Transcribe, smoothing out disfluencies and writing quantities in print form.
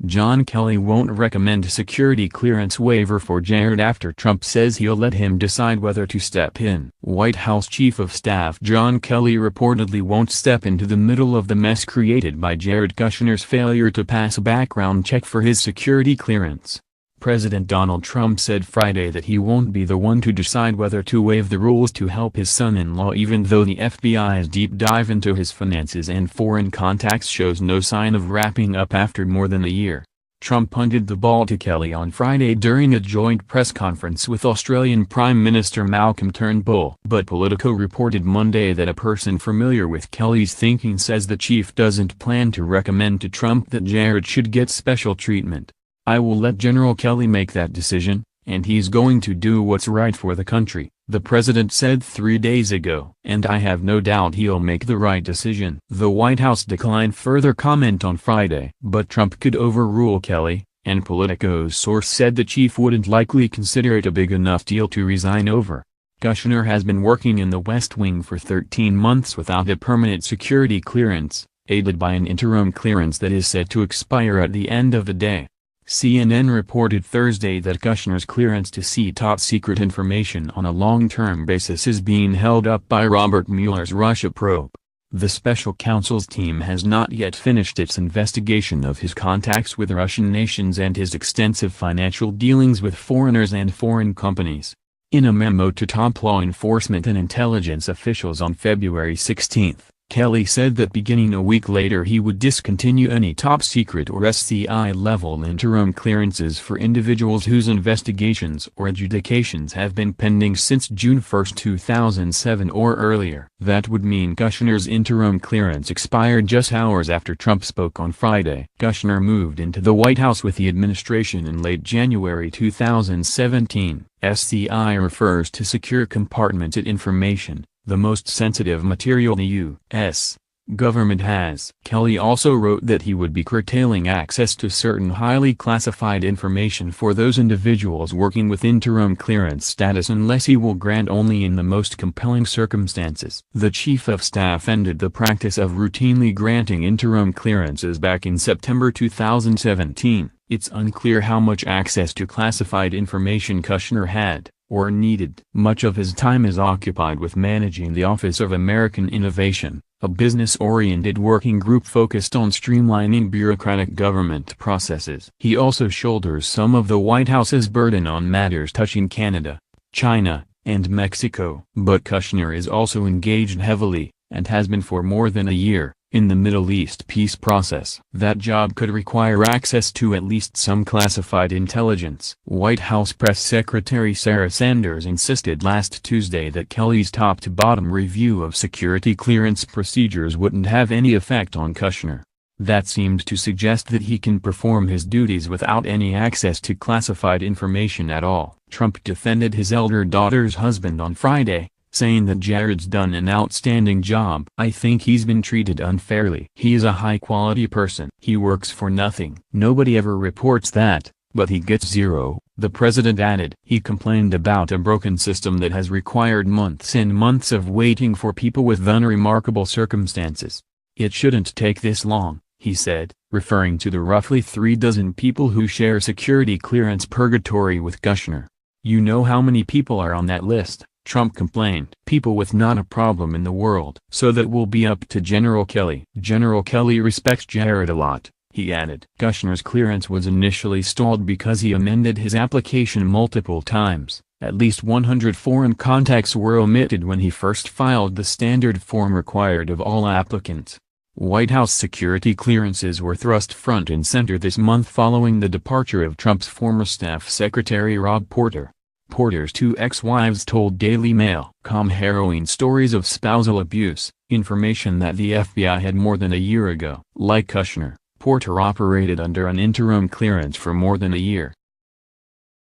John Kelly won't recommend a security clearance waiver for Jared after Trump says he'll let him decide whether to step in. White House Chief of Staff John Kelly reportedly won't step into the middle of the mess created by Jared Kushner's failure to pass a background check for his security clearance. President Donald Trump said Friday that he won't be the one to decide whether to waive the rules to help his son-in-law, even though the FBI's deep dive into his finances and foreign contacts shows no sign of wrapping up after more than a year. Trump punted the ball to Kelly on Friday during a joint press conference with Australian Prime Minister Malcolm Turnbull. But Politico reported Monday that a person familiar with Kelly's thinking says the chief doesn't plan to recommend to Trump that Jared should get special treatment. "I will let General Kelly make that decision, and he's going to do what's right for the country," the president said 3 days ago. "And I have no doubt he'll make the right decision." The White House declined further comment on Friday. But Trump could overrule Kelly, and Politico's source said the chief wouldn't likely consider it a big enough deal to resign over. Kushner has been working in the West Wing for 13 months without a permanent security clearance, aided by an interim clearance that is set to expire at the end of the day. CNN reported Thursday that Kushner's clearance to see top-secret information on a long-term basis is being held up by Robert Mueller's Russia probe. The special counsel's team has not yet finished its investigation of his contacts with Russian nations and his extensive financial dealings with foreigners and foreign companies. In a memo to top law enforcement and intelligence officials on February 16, Kelly said that beginning a week later he would discontinue any top-secret or SCI-level interim clearances for individuals whose investigations or adjudications have been pending since June 1, 2007 or earlier. That would mean Kushner's interim clearance expired just hours after Trump spoke on Friday. Kushner moved into the White House with the administration in late January 2017. SCI refers to secure compartmented information, the most sensitive material the U.S. government has. Kelly also wrote that he would be curtailing access to certain highly classified information for those individuals working with interim clearance status unless he will grant only in the most compelling circumstances. The chief of staff ended the practice of routinely granting interim clearances back in September 2017. It's unclear how much access to classified information Kushner had, or needed. Much of his time is occupied with managing the Office of American Innovation, a business-oriented working group focused on streamlining bureaucratic government processes. He also shoulders some of the White House's burden on matters touching Canada, China, and Mexico. But Kushner is also engaged heavily, and has been for more than a year, in the Middle East peace process. That job could require access to at least some classified intelligence. White House Press Secretary Sarah Sanders insisted last Tuesday that Kelly's top-to-bottom review of security clearance procedures wouldn't have any effect on Kushner. That seemed to suggest that he can perform his duties without any access to classified information at all. Trump defended his elder daughter's husband on Friday, saying that Jared's done an outstanding job. "I think he's been treated unfairly. He is a high-quality person. He works for nothing. Nobody ever reports that, but he gets zero," the president added. He complained about a broken system that has required months and months of waiting for people with unremarkable circumstances. "It shouldn't take this long," he said, referring to the roughly 36 people who share security clearance purgatory with Kushner. "You know how many people are on that list," Trump complained. "People with not a problem in the world." "So that will be up to General Kelly." General Kelly respects Jared a lot, he added. Kushner's clearance was initially stalled because he amended his application multiple times. At least 100 foreign contacts were omitted when he first filed the standard form required of all applicants. White House security clearances were thrust front and center this month following the departure of Trump's former staff secretary Rob Porter. Porter's two ex-wives told Daily Mail.com harrowing stories of spousal abuse, information that the FBI had more than a year ago. Like Kushner, Porter operated under an interim clearance for more than a year.